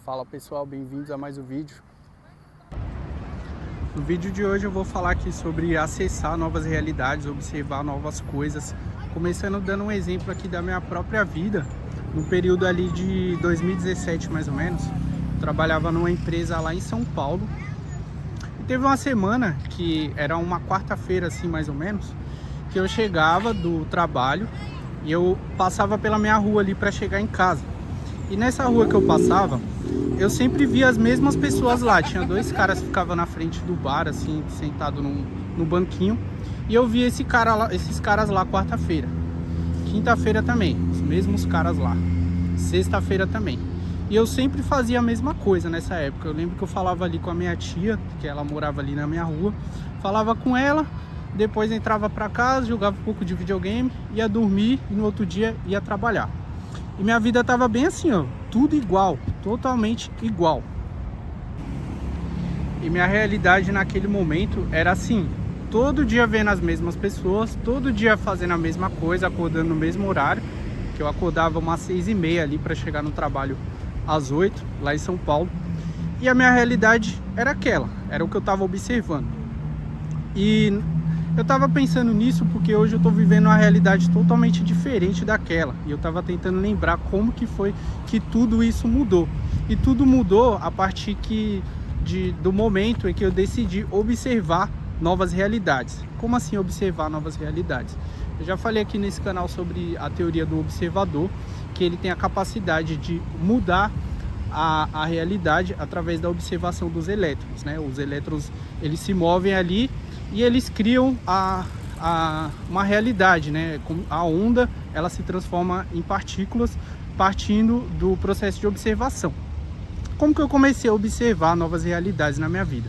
Fala pessoal, bem-vindos a mais um vídeo. No vídeo de hoje eu vou falar aqui sobre acessar novas realidades, observar novas coisas, começando dando um exemplo aqui da minha própria vida. No período ali de 2017 mais ou menos, eu trabalhava numa empresa lá em São Paulo. E teve uma semana que era uma quarta-feira assim mais ou menos, que eu chegava do trabalho e eu passava pela minha rua ali para chegar em casa. E nessa rua que eu passava, eu sempre via as mesmas pessoas lá. Tinha dois caras que ficavam na frente do bar, assim, sentado no banquinho. E eu via esses caras lá quarta-feira. Quinta-feira também, os mesmos caras lá. Sexta-feira também. E eu sempre fazia a mesma coisa nessa época. Eu lembro que eu falava ali com a minha tia, que ela morava ali na minha rua. Falava com ela, depois entrava pra casa, jogava um pouco de videogame, ia dormir e no outro dia ia trabalhar. E minha vida tava bem assim, ó, tudo igual, totalmente igual. E minha realidade naquele momento era assim, todo dia vendo as mesmas pessoas, todo dia fazendo a mesma coisa, acordando no mesmo horário, que eu acordava umas 6h30 ali para chegar no trabalho às 8, lá em São Paulo. E a minha realidade era aquela, era o que eu tava observando. E eu tava pensando nisso porque hoje eu tô vivendo uma realidade totalmente diferente daquela. E eu tava tentando lembrar como que foi que tudo isso mudou. E tudo mudou a partir do momento em que eu decidi observar novas realidades. Como assim observar novas realidades? Eu já falei aqui nesse canal sobre a teoria do observador, que ele tem a capacidade de mudar a realidade através da observação dos elétrons, né? Os elétrons, eles se movem ali e eles criam uma realidade, né? A onda, ela se transforma em partículas partindo do processo de observação. Como que eu comecei a observar novas realidades na minha vida?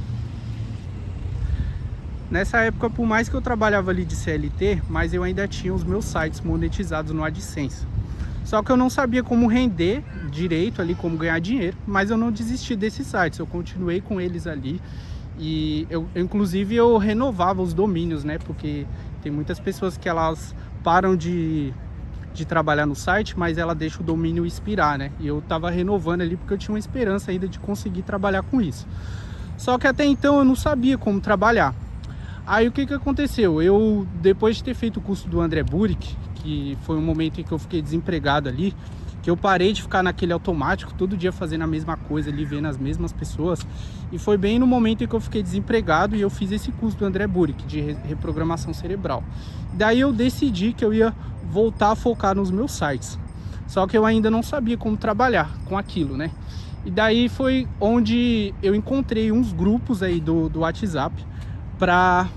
Nessa época, por mais que eu trabalhava ali de CLT, mas eu ainda tinha os meus sites monetizados no AdSense. Só que eu não sabia como render direito ali, como ganhar dinheiro, mas eu não desisti desses sites, eu continuei com eles ali. E inclusive eu renovava os domínios, né? Porque tem muitas pessoas que elas param de trabalhar no site, mas ela deixa o domínio expirar, né? E eu tava renovando ali porque eu tinha uma esperança ainda de conseguir trabalhar com isso. Só que até então eu não sabia como trabalhar. Aí o que aconteceu? Eu, depois de ter feito o curso do André Burick, que foi um momento em que eu fiquei desempregado ali, que eu parei de ficar naquele automático, todo dia fazendo a mesma coisa ali, vendo as mesmas pessoas. E foi bem no momento em que eu fiquei desempregado e eu fiz esse curso do André Burick, de reprogramação cerebral. Daí eu decidi que eu ia voltar a focar nos meus sites. Só que eu ainda não sabia como trabalhar com aquilo, né? E daí foi onde eu encontrei uns grupos aí do WhatsApp para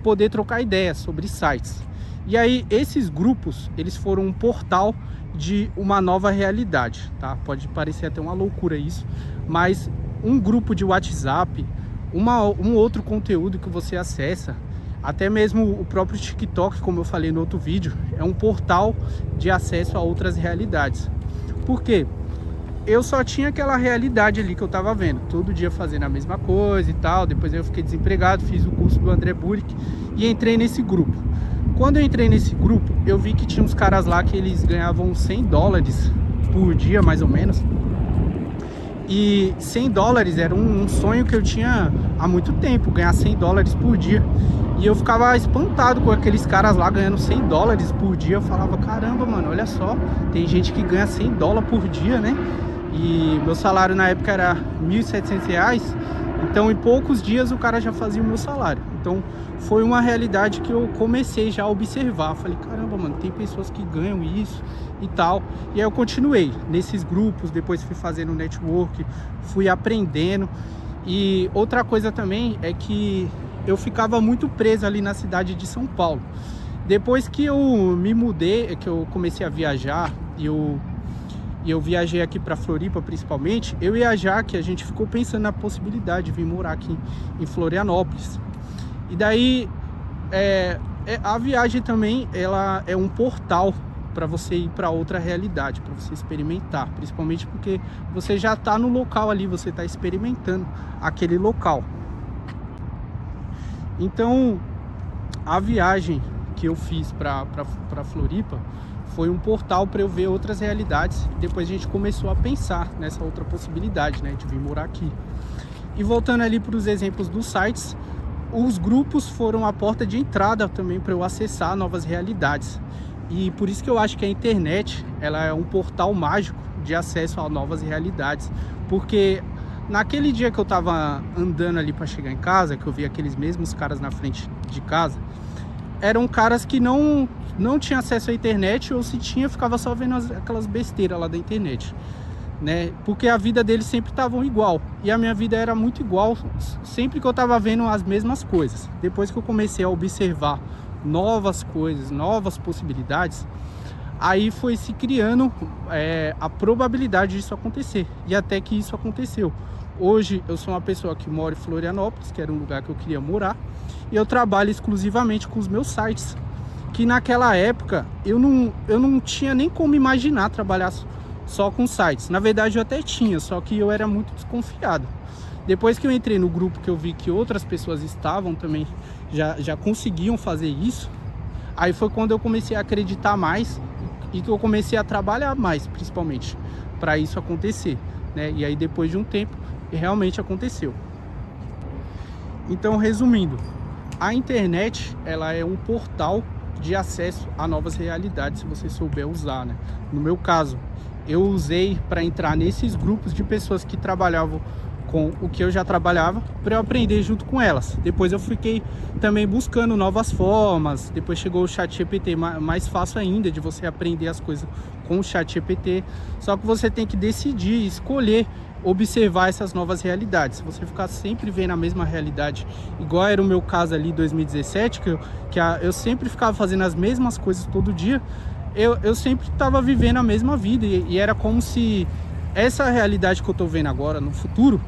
poder trocar ideias sobre sites. E aí esses grupos, eles foram um portal de uma nova realidade, tá? Pode parecer até uma loucura isso, mas um grupo de WhatsApp, um outro conteúdo que você acessa, até mesmo o próprio TikTok, como eu falei no outro vídeo, é um portal de acesso a outras realidades. Por quê? Eu só tinha aquela realidade ali que eu tava vendo, todo dia fazendo a mesma coisa e tal. Depois eu fiquei desempregado, fiz o curso do André Burick e entrei nesse grupo. Quando eu entrei nesse grupo, eu vi que tinha uns caras lá que eles ganhavam $100 por dia, mais ou menos. E $100 era um sonho que eu tinha há muito tempo, ganhar $100 por dia. E eu ficava espantado com aqueles caras lá ganhando $100 por dia. Eu falava, caramba, mano, olha só, tem gente que ganha $100 por dia, né? E meu salário na época era R$1.700, então em poucos dias o cara já fazia o meu salário. Então foi uma realidade que eu comecei já a observar. Falei, caramba, mano, tem pessoas que ganham isso e tal. E aí eu continuei nesses grupos, depois fui fazendo network, fui aprendendo. E outra coisa também é que eu ficava muito preso ali na cidade de São Paulo. Depois que eu me mudei, que eu comecei a viajar e eu viajei aqui para Floripa principalmente, eu e a Jaque, a gente ficou pensando na possibilidade de vir morar aqui em Florianópolis. E daí a viagem também, ela é um portal para você ir para outra realidade, para você experimentar, principalmente porque você já está no local ali, você está experimentando aquele local. Então a viagem que eu fiz para Floripa foi um portal para eu ver outras realidades. Depois a gente começou a pensar nessa outra possibilidade, né, de vir morar aqui. E voltando ali para os exemplos dos sites, os grupos foram a porta de entrada também para eu acessar novas realidades. E por isso que eu acho que a internet, ela é um portal mágico de acesso a novas realidades. Porque naquele dia que eu tava andando ali para chegar em casa, que eu vi aqueles mesmos caras na frente de casa, eram caras que não tinham acesso à internet, ou se tinha, ficava só vendo aquelas besteiras lá da internet, né? Porque a vida deles sempre estavam igual, e a minha vida era muito igual, sempre que eu tava vendo as mesmas coisas. Depois que eu comecei a observar novas coisas, novas possibilidades, aí foi se criando a probabilidade disso acontecer, e até que isso aconteceu. Hoje eu sou uma pessoa que mora em Florianópolis, que era um lugar que eu queria morar, e eu trabalho exclusivamente com os meus sites, que naquela época eu não tinha nem como imaginar trabalhar só com sites. Na verdade eu até tinha, só que eu era muito desconfiado. Depois que eu entrei no grupo, que eu vi que outras pessoas estavam também, já conseguiam fazer isso, aí foi quando eu comecei a acreditar mais e que eu comecei a trabalhar mais, principalmente, para isso acontecer, né? E aí depois de um tempo, realmente aconteceu. Então, resumindo, a internet, ela é um portal de acesso a novas realidades, se você souber usar, né? No meu caso, eu usei para entrar nesses grupos de pessoas que trabalhavam com o que eu já trabalhava, para eu aprender junto com elas. Depois eu fiquei também buscando novas formas. Depois chegou o ChatGPT, mais fácil ainda de você aprender as coisas com o ChatGPT. Só que você tem que decidir, escolher observar essas novas realidades. Se você ficar sempre vendo a mesma realidade, igual era o meu caso ali em 2017, eu sempre ficava fazendo as mesmas coisas todo dia, eu sempre estava vivendo a mesma vida, e era como se essa realidade que eu estou vendo agora no futuro,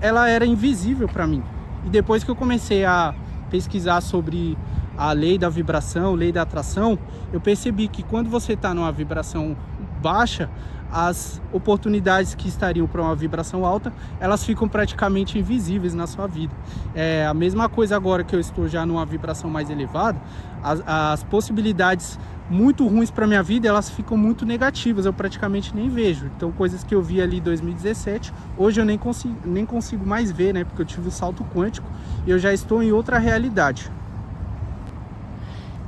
ela era invisível para mim. E depois que eu comecei a pesquisar sobre a lei da vibração, lei da atração, eu percebi que quando você está numa vibração baixa, as oportunidades que estariam para uma vibração alta, elas ficam praticamente invisíveis na sua vida. É a mesma coisa agora que eu estou já numa vibração mais elevada, as possibilidades muito ruins para minha vida, elas ficam muito negativas, eu praticamente nem vejo. Então, coisas que eu vi ali em 2017, hoje eu nem consigo mais ver, né? Porque eu tive o salto quântico e eu já estou em outra realidade.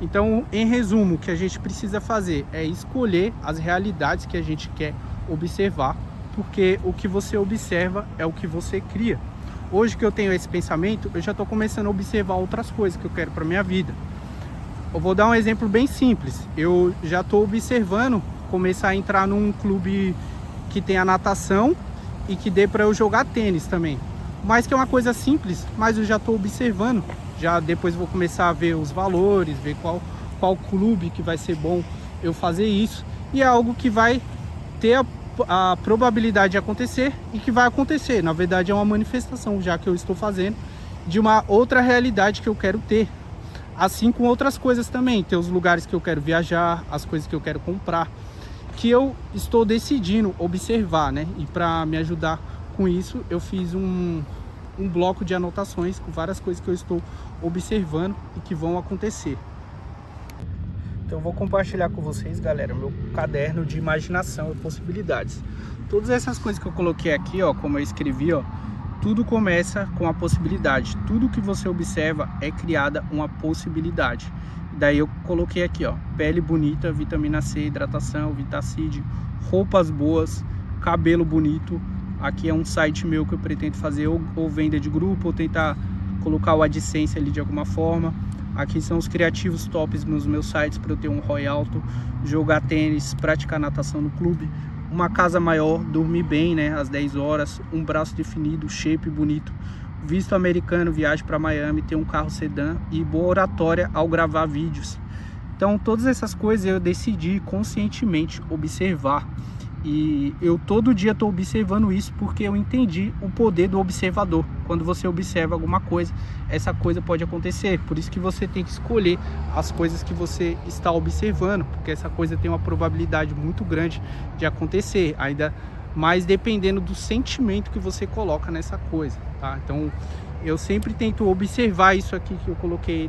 Então, em resumo, o que a gente precisa fazer é escolher as realidades que a gente quer observar, porque o que você observa é o que você cria. Hoje que eu tenho esse pensamento, eu já estou começando a observar outras coisas que eu quero para minha vida. Eu vou dar um exemplo bem simples. Eu já estou observando começar a entrar num clube que tem a natação e que dê para eu jogar tênis também. Mas que é uma coisa simples, mas eu já estou observando. Já depois vou começar a ver os valores, ver qual clube que vai ser bom eu fazer isso. E é algo que vai ter a probabilidade de acontecer e que vai acontecer. Na verdade é uma manifestação, já que eu estou fazendo, de uma outra realidade que eu quero ter. Assim com outras coisas também, tem os lugares que eu quero viajar, as coisas que eu quero comprar, que eu estou decidindo observar, né? E para me ajudar com isso, eu fiz um bloco de anotações com várias coisas que eu estou observando e que vão acontecer. Então eu vou compartilhar com vocês, galera, meu caderno de imaginação e possibilidades. Todas essas coisas que eu coloquei aqui, ó, como eu escrevi, ó, tudo começa com a possibilidade. Tudo que você observa é criada uma possibilidade. Daí eu coloquei aqui, ó, pele bonita, vitamina C, hidratação, Vitacid, roupas boas, cabelo bonito. Aqui é um site meu que eu pretendo fazer ou venda de grupo, ou tentar colocar o AdSense ali de alguma forma. Aqui são os criativos tops nos meus sites para eu ter um ROI alto, jogar tênis, praticar natação no clube, uma casa maior, dormir bem, né, às 10 horas, um braço definido, shape bonito, visto americano, viagem para Miami, ter um carro sedã e boa oratória ao gravar vídeos. Então todas essas coisas eu decidi conscientemente observar. E eu todo dia estou observando isso porque eu entendi o poder do observador. Quando você observa alguma coisa, essa coisa pode acontecer. Por isso que você tem que escolher as coisas que você está observando, porque essa coisa tem uma probabilidade muito grande de acontecer, ainda mais dependendo do sentimento que você coloca nessa coisa, tá? Então eu sempre tento observar isso aqui que eu coloquei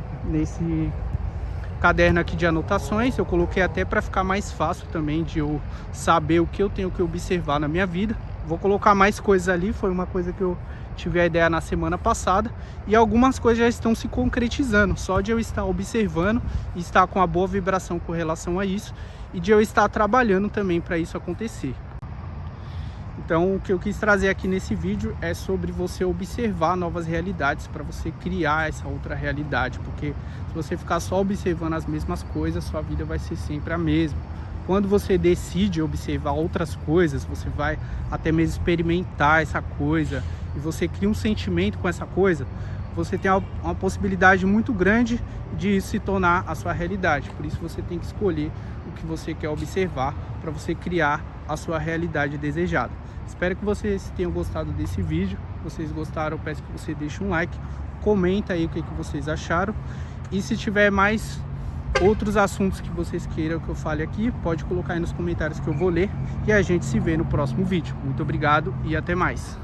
caderno aqui de anotações. Eu coloquei até para ficar mais fácil também de eu saber o que eu tenho que observar na minha vida. Vou colocar mais coisas ali, foi uma coisa que eu tive a ideia na semana passada, e algumas coisas já estão se concretizando, só de eu estar observando e estar com a boa vibração com relação a isso, e de eu estar trabalhando também para isso acontecer. Então o que eu quis trazer aqui nesse vídeo é sobre você observar novas realidades para você criar essa outra realidade, porque se você ficar só observando as mesmas coisas, sua vida vai ser sempre a mesma. Quando você decide observar outras coisas, você vai até mesmo experimentar essa coisa e você cria um sentimento com essa coisa, você tem uma possibilidade muito grande de isso se tornar a sua realidade. Por isso você tem que escolher o que você quer observar para você criar a sua realidade desejada. Espero que vocês tenham gostado desse vídeo. Se vocês gostaram, eu peço que você deixe um like, comenta aí o que vocês acharam, e se tiver mais outros assuntos que vocês queiram que eu fale aqui, pode colocar aí nos comentários que eu vou ler, e a gente se vê no próximo vídeo. Muito obrigado e até mais.